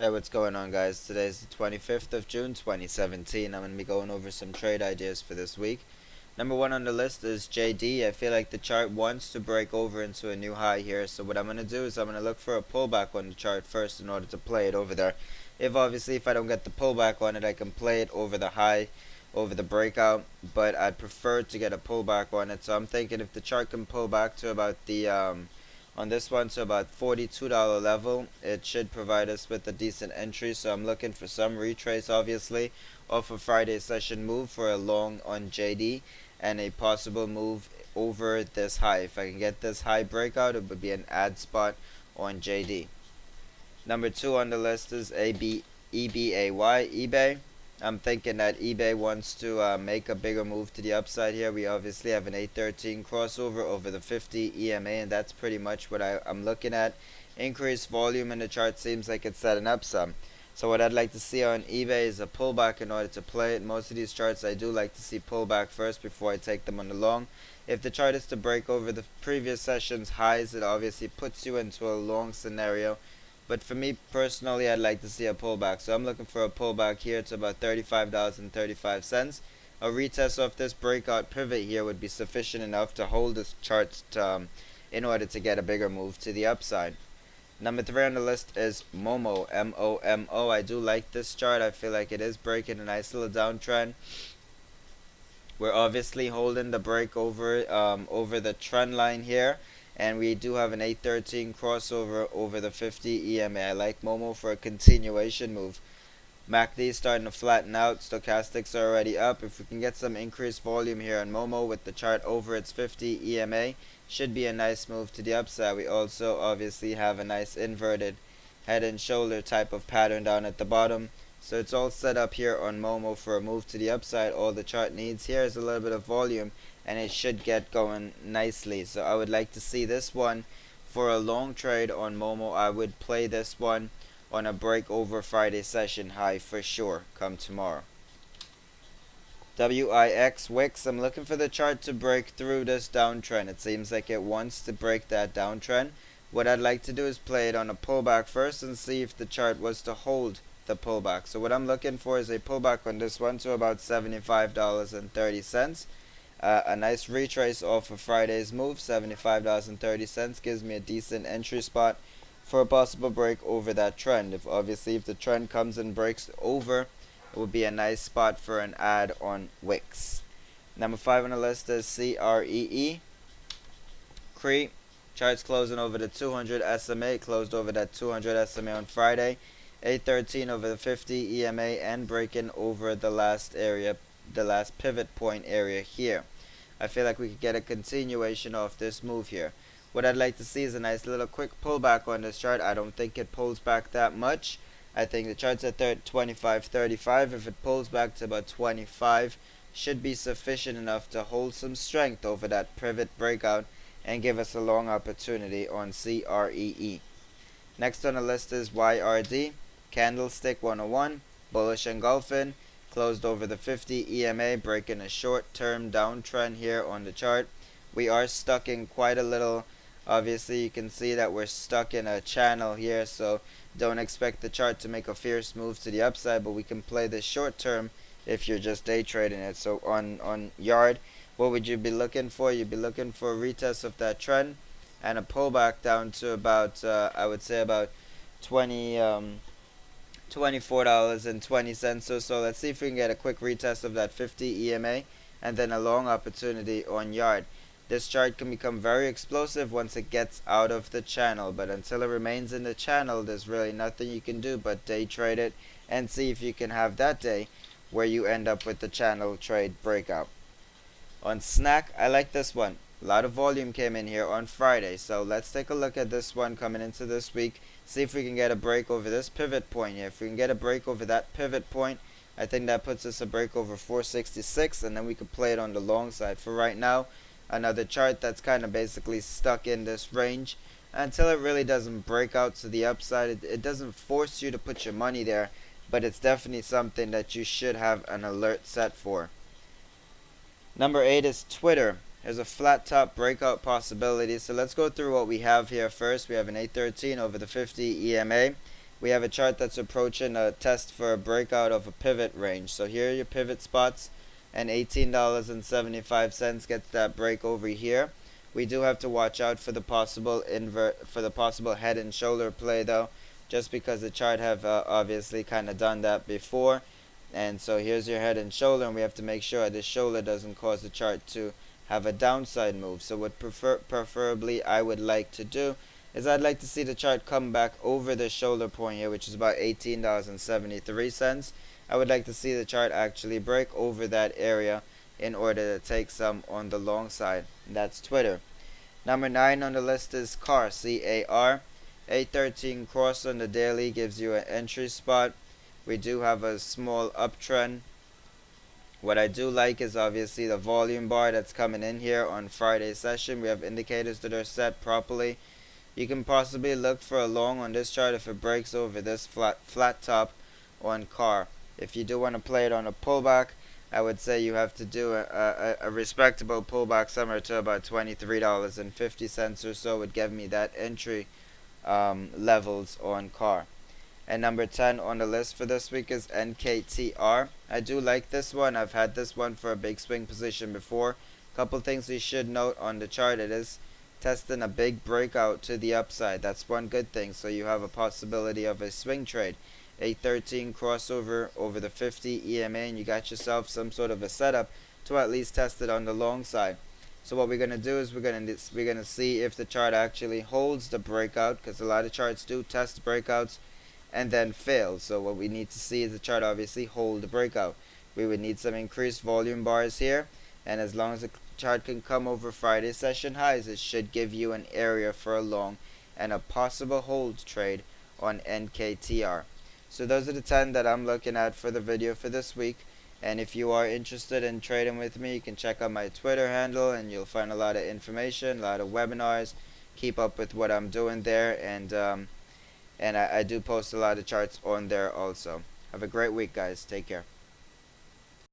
Hey, what's going on, guys? Today's the 25th of June 2017. I'm going to be going over some trade ideas for this week. Number one on the list is JD. I feel like the chart wants to break over into a new high here, so what I'm going to do is I'm going to look for a pullback on the chart first in order to play it over there. If I don't get the pullback on it, I can play it over the high, over the breakout, but I'd prefer to get a pullback on it. So I'm thinking if the chart can pull back to about the on this one to about $42 level, it should provide us with a decent entry. So I'm looking for some retrace, obviously, off of Friday's session move for a long on JD and a possible move over this high. If I can get this high breakout, it would be an add spot on JD. Number two on the list is EBAY, eBay. I'm thinking that eBay wants to make a bigger move to the upside here. We obviously have an 813 crossover over the 50 EMA, and that's pretty much what I'm looking at. Increased volume in the chart seems like it's setting up some. So what I'd like to see on eBay is a pullback in order to play it. Most of these charts I do like to see pullback first before I take them on the long. If the chart is to break over the previous session's highs, it obviously puts you into a long scenario. But for me personally, I'd like to see a pullback. So I'm looking for a pullback here to about $35.35. A retest of this breakout pivot here would be sufficient enough to hold this chart in order to get a bigger move to the upside. Number three on the list is Momo, M-O-M-O. I do like this chart. I feel like it is breaking a nice little downtrend. We're obviously holding the break over the trend line here. And we do have an 813 crossover over the 50 EMA. I like Momo for a continuation move. MACD is starting to flatten out. Stochastics are already up. If we can get some increased volume here on Momo with the chart over its 50 EMA, should be a nice move to the upside. We also obviously have a nice inverted head and shoulder type of pattern down at the bottom. So it's all set up here on Momo for a move to the upside. All the chart needs here is a little bit of volume, and it should get going nicely. So I would like to see this one for a long trade on Momo. I would play this one on a break over Friday session high for sure come tomorrow. Wix. I'm looking for the chart to break through this downtrend. It seems like it wants to break that downtrend. What I'd like to do is play it on a pullback first and see if the chart was to hold the pullback. So what I'm looking for is a pullback on this one to about $75.30. A nice retrace off of Friday's move, $75.30, gives me a decent entry spot for a possible break over that trend. If the trend comes and breaks over, it would be a nice spot for an add on Wix. Number five on the list is Cree. Cree. Charts closing over the 200 SMA, closed over that 200 SMA on Friday. 813 over the 50 EMA and breaking over the last pivot point area here. I feel like we could get a continuation of this move here. What I'd like to see is a nice little quick pullback on this chart. I don't think it pulls back that much. I think the chart's at 25.35. If it pulls back to about 25, should be sufficient enough to hold some strength over that pivot breakout and give us a long opportunity on Cree. Next on the list is YRD. Candlestick 101, bullish engulfing, closed over the 50 EMA, breaking a short-term downtrend here on the chart. We are stuck in quite a little. Obviously, you can see that we're stuck in a channel here, so don't expect the chart to make a fierce move to the upside, but we can play this short-term if you're just day trading it. So on Yard, what would you be looking for? You'd be looking for a retest of that trend and a pullback down to about, I would say about $24.20 or so. Let's see if we can get a quick retest of that 50 EMA and then a long opportunity on Yard. This chart can become very explosive once it gets out of the channel, but until it remains in the channel, there's really nothing you can do but day trade it and see if you can have that day where you end up with the channel trade breakout. On Snak, I like this one. A lot of volume came in here on Friday, so let's take a look at this one coming into this week. See if we can get a break over this pivot point here. If we can get a break over that pivot point, I think that puts us a break over 466, and then we could play it on the long side. For right now, another chart that's kind of basically stuck in this range until it really doesn't break out to the upside. It doesn't force you to put your money there, but it's definitely something that you should have an alert set for. Number 8 is Twtr. There's a flat top breakout possibility. So let's go through what we have here first. We have an 813 over the 50 EMA. we have a chart that's approaching a test for a breakout of a pivot range. So here are your pivot spots, and $18.75 gets that break over here. We do have to watch out for the possible head and shoulder play though, just because the chart have obviously kind of done that before. And so here's your head and shoulder, and we have to make sure this shoulder doesn't cause the chart to have a downside move. So what preferably I would like to do is I'd like to see the chart come back over the shoulder point here, which is about $18.73. I would like to see the chart actually break over that area in order to take some on the long side. That's Twtr. Number 9 on the list is CAR, C-A-R. 813 cross on the daily gives you an entry spot. We do have a small uptrend. What I do like is obviously the volume bar that's coming in here on Friday session. We have indicators that are set properly. You can possibly look for a long on this chart if it breaks over this flat top on CAR. If you do want to play it on a pullback, I would say you have to do a respectable pullback somewhere to about $23.50 or so would give me that entry levels on CAR. And number 10 on the list for this week is Nktr. I do like this one. I've had this one for a big swing position before. Couple things you should note on the chart. It is testing a big breakout to the upside. That's one good thing. So you have a possibility of a swing trade. 813 crossover over the 50 EMA, and you got yourself some sort of a setup to at least test it on the long side. So what we're going to do is we're going to see if the chart actually holds the breakout, because a lot of charts do test breakouts and then fail. So what we need to see is the chart obviously hold the breakout. We would need some increased volume bars here, and as long as the chart can come over Friday session highs, it should give you an area for a long and a possible hold trade on Nktr. So those are the 10 that I'm looking at for the video for this week. And if you are interested in trading with me, you can check out my Twitter handle, and you'll find a lot of information, a lot of webinars. Keep up with what I'm doing there, and I do post a lot of charts on there also. Have a great week, guys. Take care.